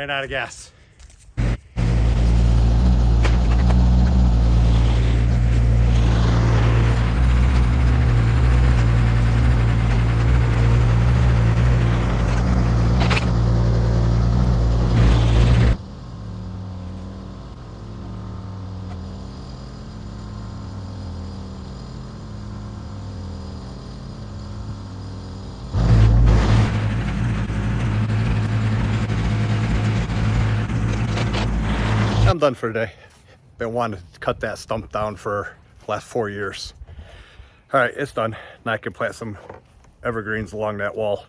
ran out of gas. I'm done for today. Been wanting to cut that stump down for the last 4 years. All right, it's done. Now I can plant some evergreens along that wall.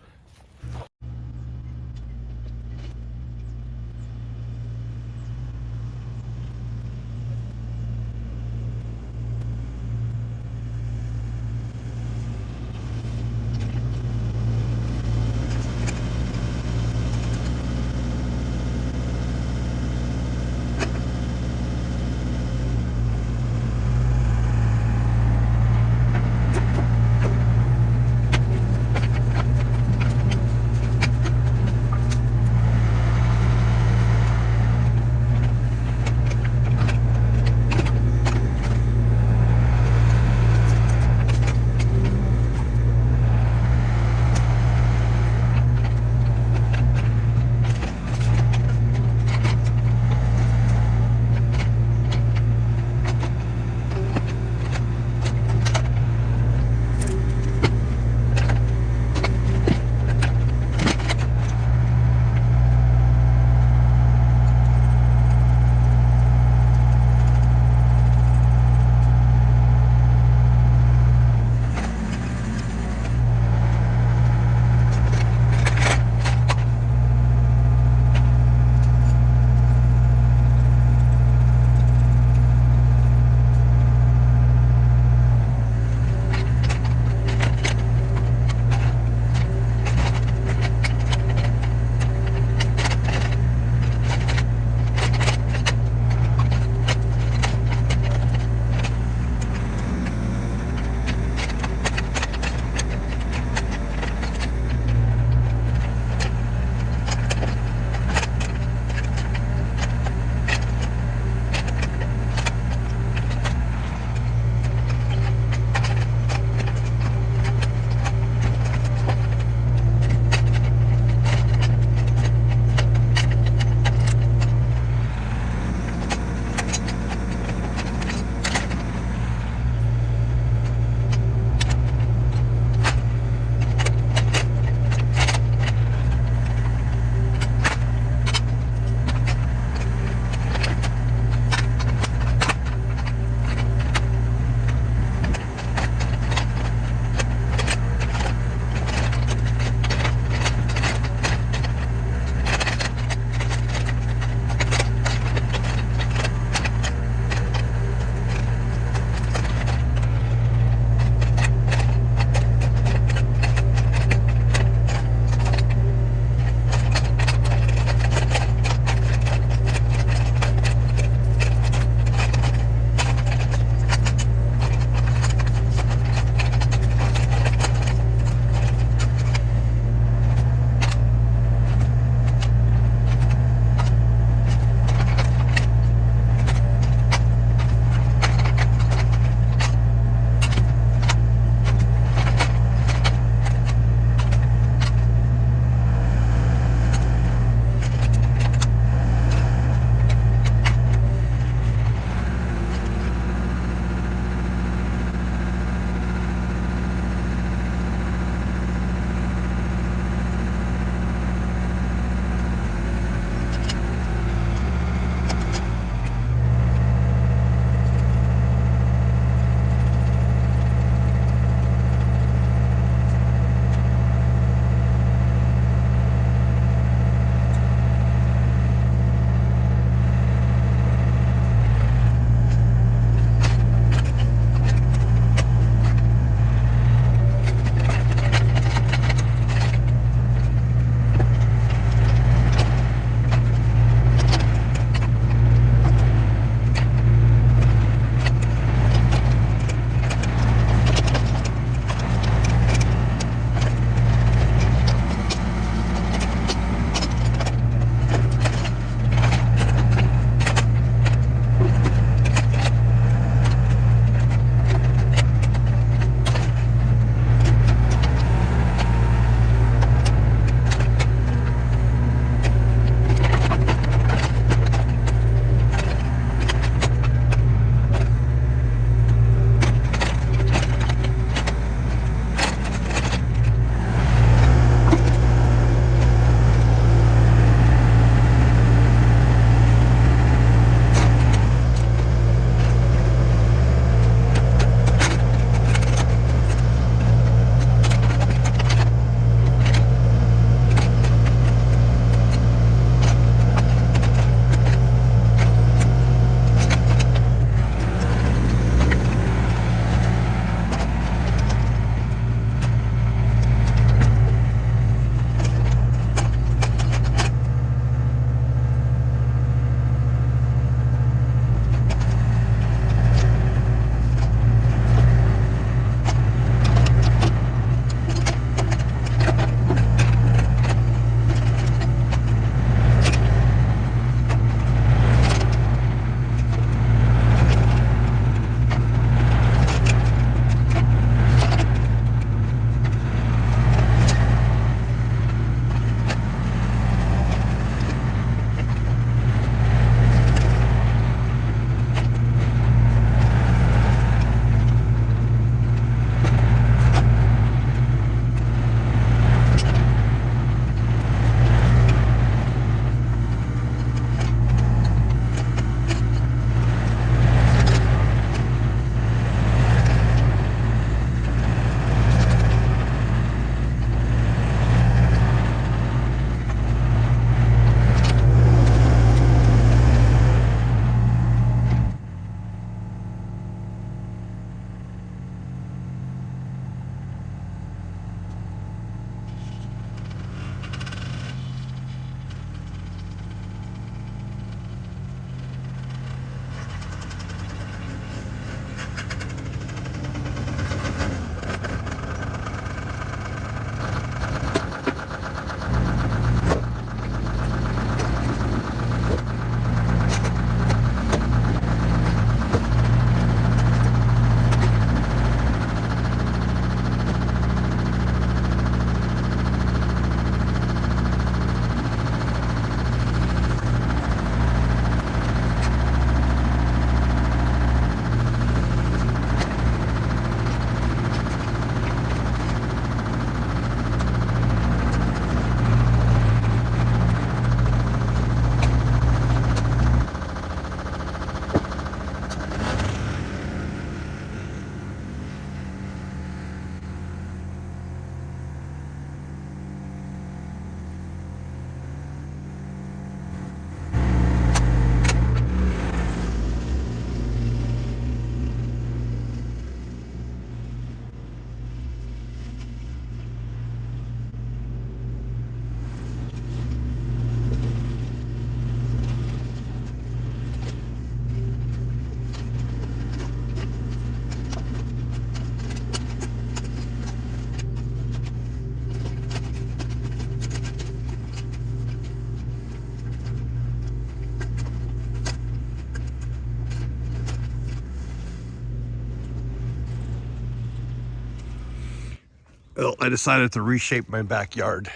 Well, I decided to reshape my backyard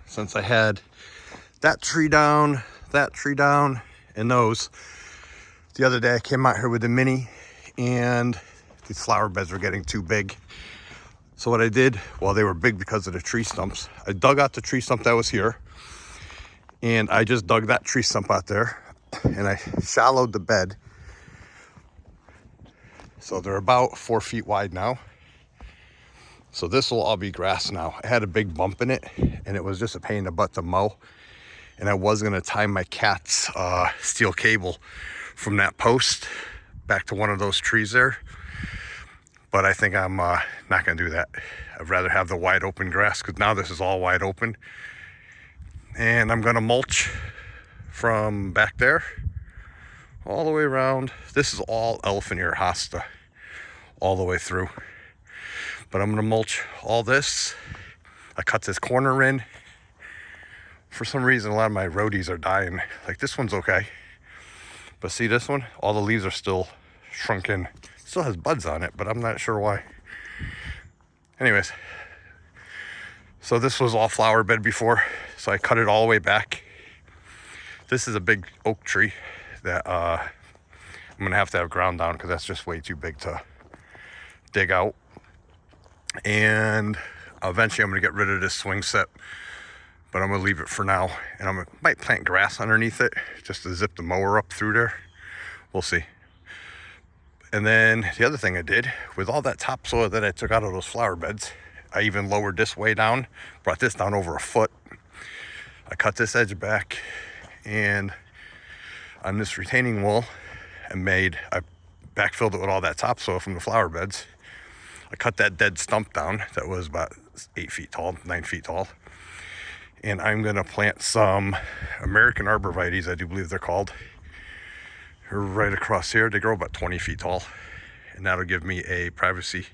since I had that tree down, and those. The other day I came out here with the mini and these flower beds were getting too big. So what I did, well, they were big because of the tree stumps. I dug out the tree stump that was here and I just dug that tree stump out there and I shallowed the bed. So they're about 4 feet wide now. So this will all be grass now. I had a big bump in it and it was just a pain in the butt to mow. And I was gonna tie my cat's steel cable from that post back to one of those trees there. But I think I'm not gonna do that. I'd rather have the wide open grass because now this is all wide open. And I'm gonna mulch from back there all the way around. This is all elephant ear hosta all the way through. But I'm gonna mulch all this. I cut this corner in. For some reason, a lot of my roadies are dying. Like this one's okay. But see this one? All the leaves are still shrunken. Still has buds on it, but I'm not sure why. Anyways, so this was all flower bed before. So I cut it all the way back. This is a big oak tree that I'm gonna have to have ground down because that's just way too big to dig out. And eventually I'm gonna get rid of this swing set, but I'm gonna leave it for now. And I might plant grass underneath it just to zip the mower up through there. We'll see. And then the other thing I did with all that topsoil that I took out of those flower beds, I even lowered this way down, brought this down over a foot. I cut this edge back and on this retaining wall I backfilled it with all that topsoil from the flower beds. I cut that dead stump down that was about 8 feet tall, 9 feet tall. And I'm gonna plant some American arborvitaes, I do believe they're called. They're right across here. They grow about 20 feet tall. And that'll give me a privacy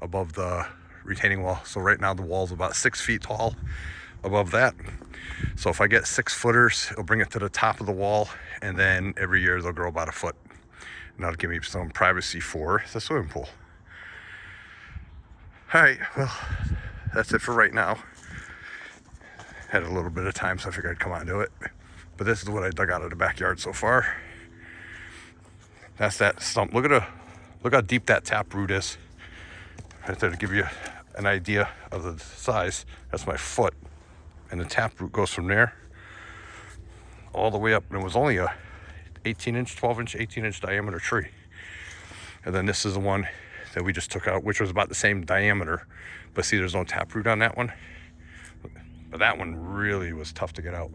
above the retaining wall. So right now the wall's about 6 feet tall above that. So if I get 6 footers, it'll bring it to the top of the wall. And then every year they'll grow about a foot. And that'll give me some privacy for the swimming pool. All right, well, that's it for right now. Had a little bit of time, so I figured I'd come out and do it. But this is what I dug out of the backyard so far. That's that stump. Look how deep that tap root is. Right there to give you an idea of the size. That's my foot. And the tap root goes from there all the way up. And it was only a 18-inch diameter tree. And then this is the one that we just took out, which was about the same diameter. But see, there's no tap root on that one. But that one really was tough to get out.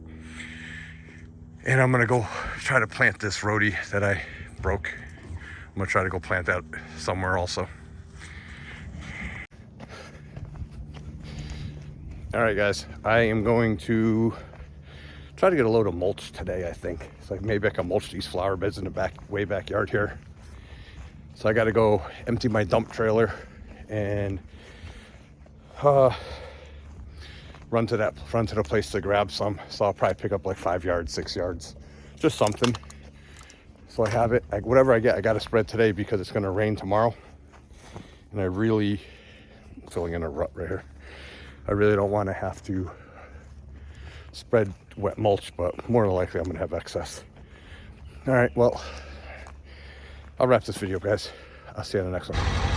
And I'm gonna go try to plant this rhodie that I broke. I'm gonna try to go plant that somewhere also. All right, guys, I am going to try to get a load of mulch today, I think. It's like maybe I can mulch these flower beds in the way backyard here. So I gotta go empty my dump trailer and run to the place to grab some. So I'll probably pick up like 5 yards, 6 yards, just something. So I have it, whatever I get, I gotta spread today because it's gonna rain tomorrow. And I'm filling in a rut right here. I really don't wanna have to spread wet mulch, but more than likely I'm gonna have excess. All right, well, I'll wrap this video, guys. I'll see you in the next one.